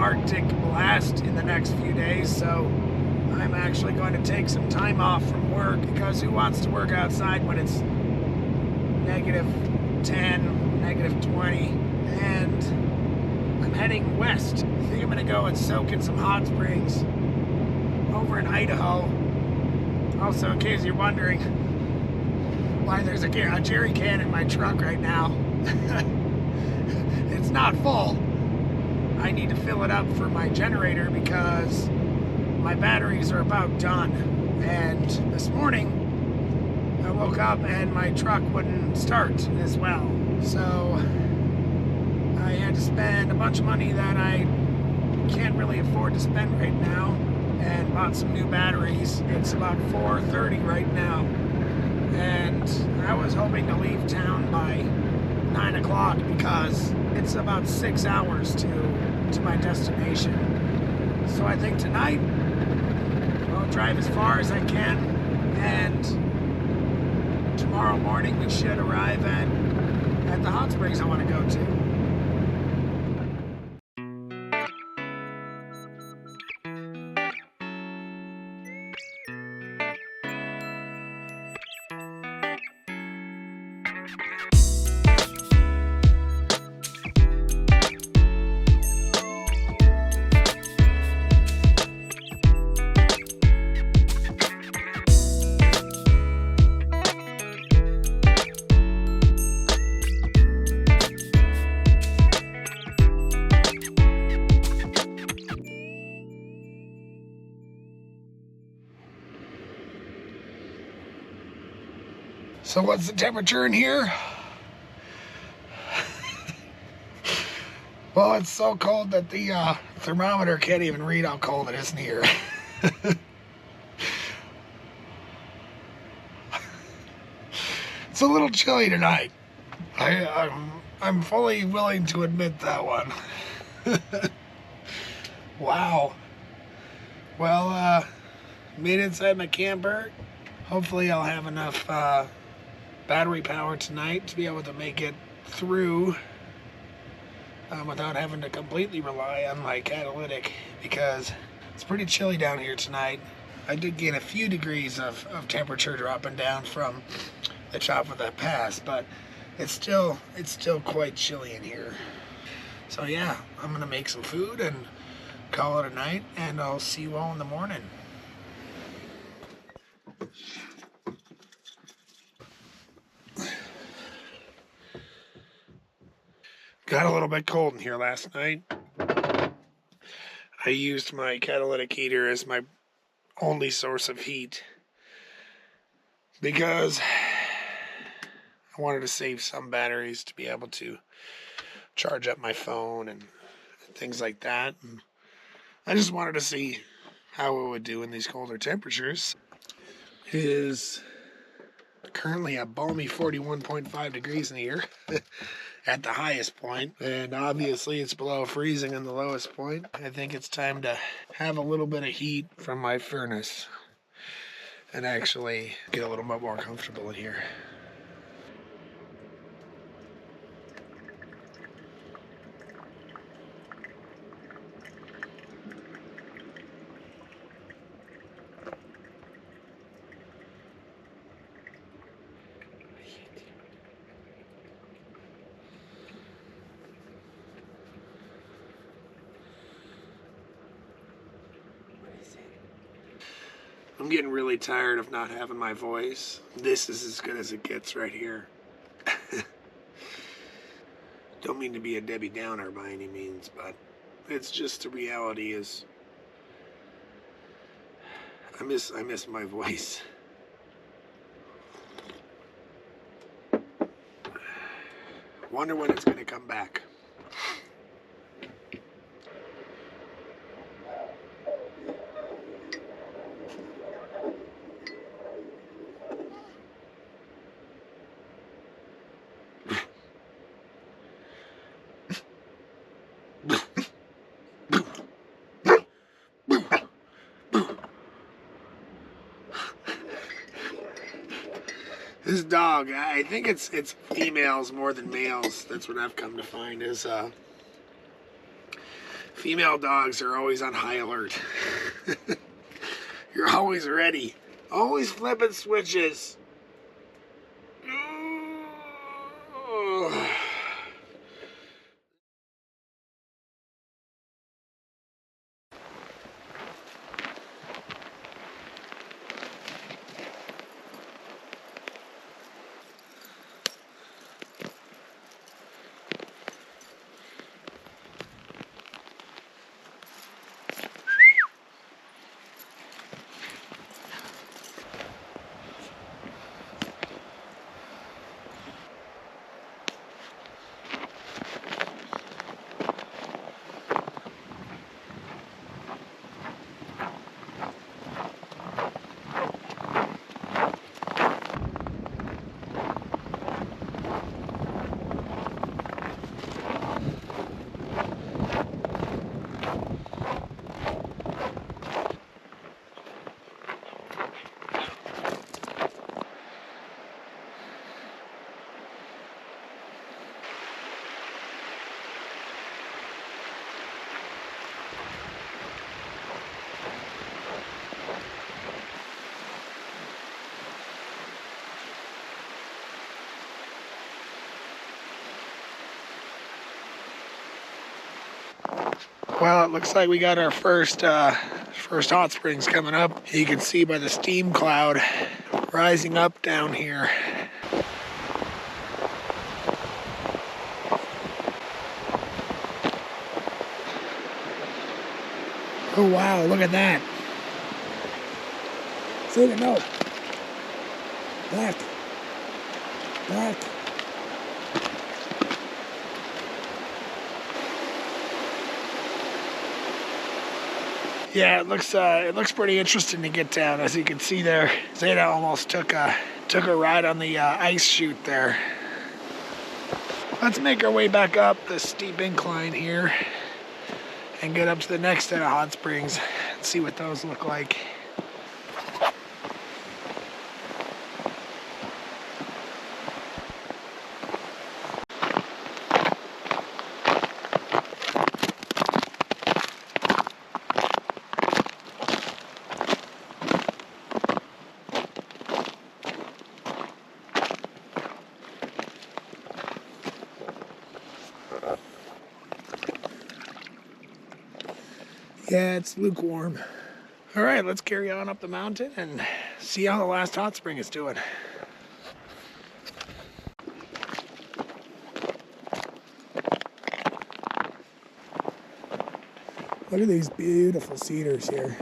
Arctic blast in the next few days, so I'm actually going to take some time off from work, because who wants to work outside when it's -10, -20, and I'm heading west. I think I'm going to go and soak in some hot springs over in Idaho. Also, in case you're wondering why there's a jerry can in my truck right now, it's not full. I need to fill it up for my generator because my batteries are about done. And this morning I woke up and my truck wouldn't start as well. So I had to spend a bunch of money that I can't really afford to spend right now, and bought some new batteries. It's about 4:30 right now, and I was hoping to leave town by 9 o'clock because it's about 6 hours to my destination. So I think tonight I'll drive as far as I can, and tomorrow morning we should arrive at the hot springs I want to go to. So what's the temperature in here? Well, it's so cold that the thermometer can't even read how cold it is in here. It's a little chilly tonight. I'm fully willing to admit that one. Wow. Well, made it inside my camper. Hopefully I'll have enough battery power tonight to be able to make it through without having to completely rely on my catalytic, because it's pretty chilly down here tonight. I did gain a few degrees of temperature dropping down from the top of that pass, but it's still quite chilly in here. So yeah, I'm gonna make some food and call it a night, and I'll see you all in the morning. Got a little bit cold in here last night. I used my catalytic heater as my only source of heat because I wanted to save some batteries to be able to charge up my phone and things like that. And I just wanted to see how it would do in these colder temperatures. It is currently a balmy 41.5 degrees in here at the highest point, and obviously it's below freezing in the lowest point. I think it's time to have a little bit of heat from my furnace and actually get a little bit more comfortable in here. I'm getting really tired of not having my voice. This is as good as it gets right here. Don't mean to be a Debbie Downer by any means, but it's just the reality is I miss my voice. Wonder when it's gonna come back. This dog, I think it's females more than males. That's what I've come to find is Female dogs are always on high alert. You're always ready. Always flipping switches. Well, it looks like we got our first hot springs coming up. You can see by the steam cloud rising up down here. Oh wow, look at that. Zeda, no. Back. Back. Yeah, it looks pretty interesting to get down. As you can see there, Zeda almost took a ride on the ice chute there. Let's make our way back up this steep incline here and get up to the next set of hot springs and see what those look like. Yeah, it's lukewarm. All right, let's carry on up the mountain and see how the last hot spring is doing. Look at these beautiful cedars here.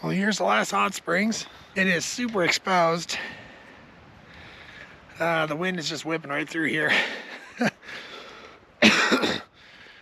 Well, here's the last hot springs. It is super exposed. The wind is just whipping right through here.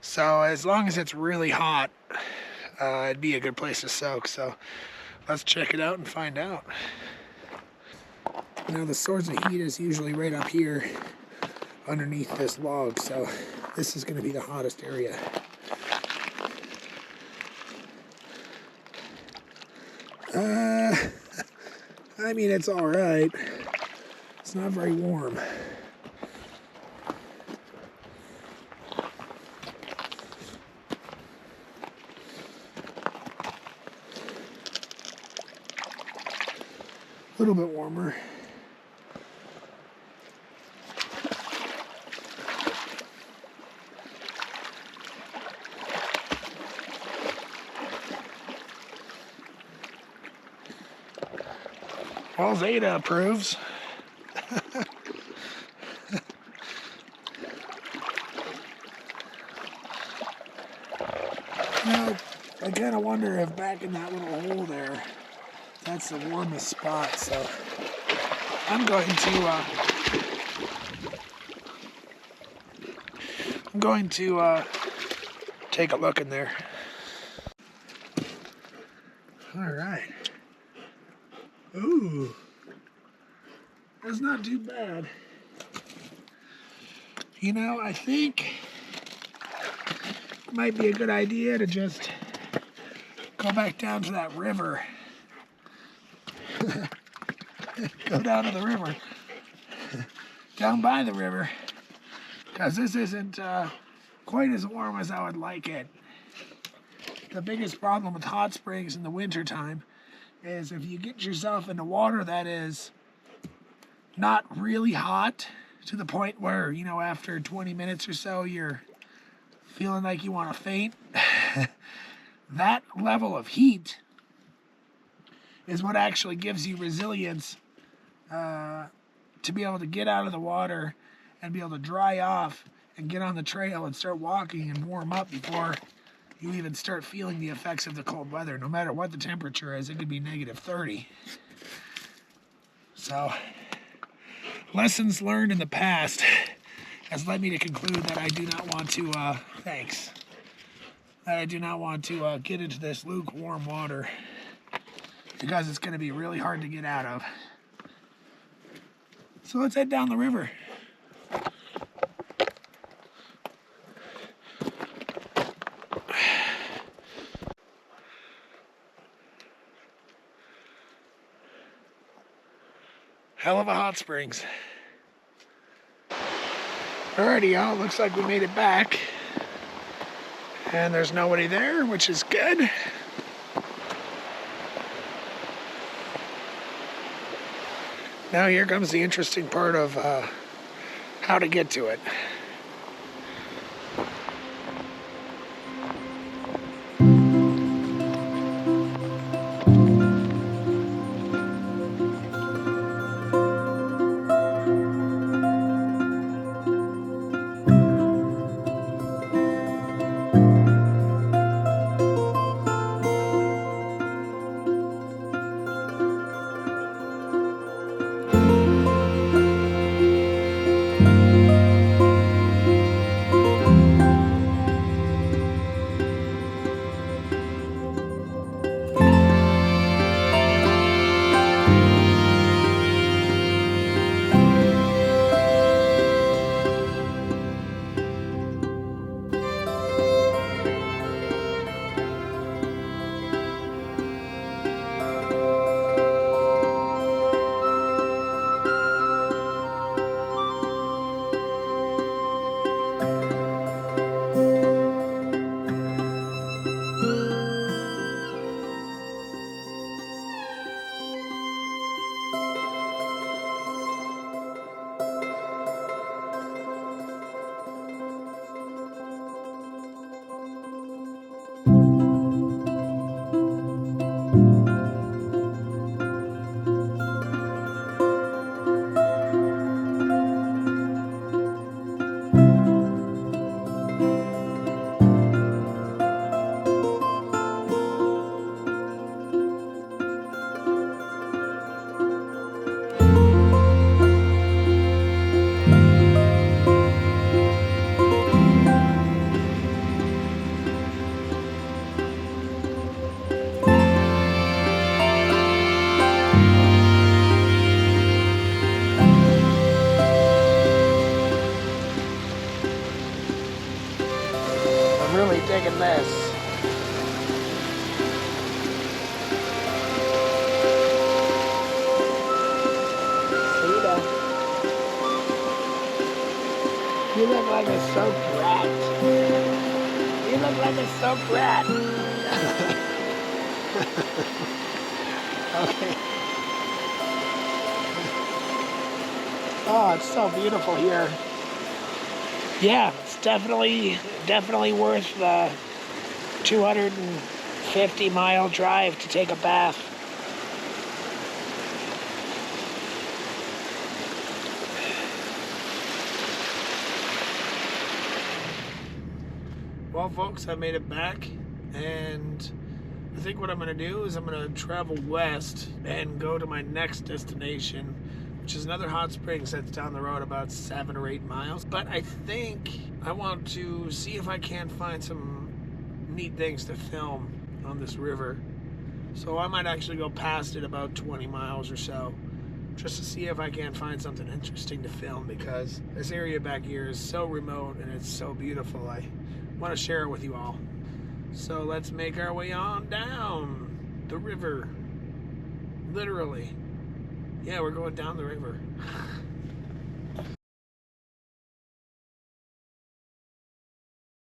So as long as it's really hot, it'd be a good place to soak. So let's check it out and find out. Now the source of heat is usually right up here underneath this log. So this is going to be the hottest area. I mean, it's all right. It's not very warm. A little bit warmer. Well, Zeda approves. Now, I kind of wonder if back in that little hole there, that's the warmest spot. So I'm going to take a look in there. All right. Ooh, that's not too bad. You know, I think it might be a good idea to just go back down to that river. Go down to the river. Down by the river. Because this isn't quite as warm as I would like it. The biggest problem with hot springs in the wintertime is if you get yourself into water that is not really hot to the point where, you know, after 20 minutes or so you're feeling like you want to faint. That level of heat is what actually gives you resilience to be able to get out of the water and be able to dry off and get on the trail and start walking and warm up before you even start feeling the effects of the cold weather. No matter what the temperature is, it could be -30. So, lessons learned in the past has led me to conclude that I do not want to, that I do not want to get into this lukewarm water because it's going to be really hard to get out of. So let's head down the river. Hell of a hot springs. Alrighty, y'all. Looks like we made it back. And there's nobody there, which is good. Now here comes the interesting part of how to get to it. Digging this. Zeda. You look like a soaked rat. You look like a soaked rat. Okay. Oh, it's so beautiful here. Yeah, it's definitely worth the 250-mile drive to take a bath. Well, folks, I made it back, and I think what I'm going to do is I'm going to travel west and go to my next destination, which is another hot springs that's down the road about 7 or 8 miles. But I think I want to see if I can't find some neat things to film on this river. So I might actually go past it about 20 miles or so, just to see if I can find something interesting to film, because this area back here is so remote and it's so beautiful. I want to share it with you all. So let's make our way on down the river. Literally. Yeah, we're going down the river.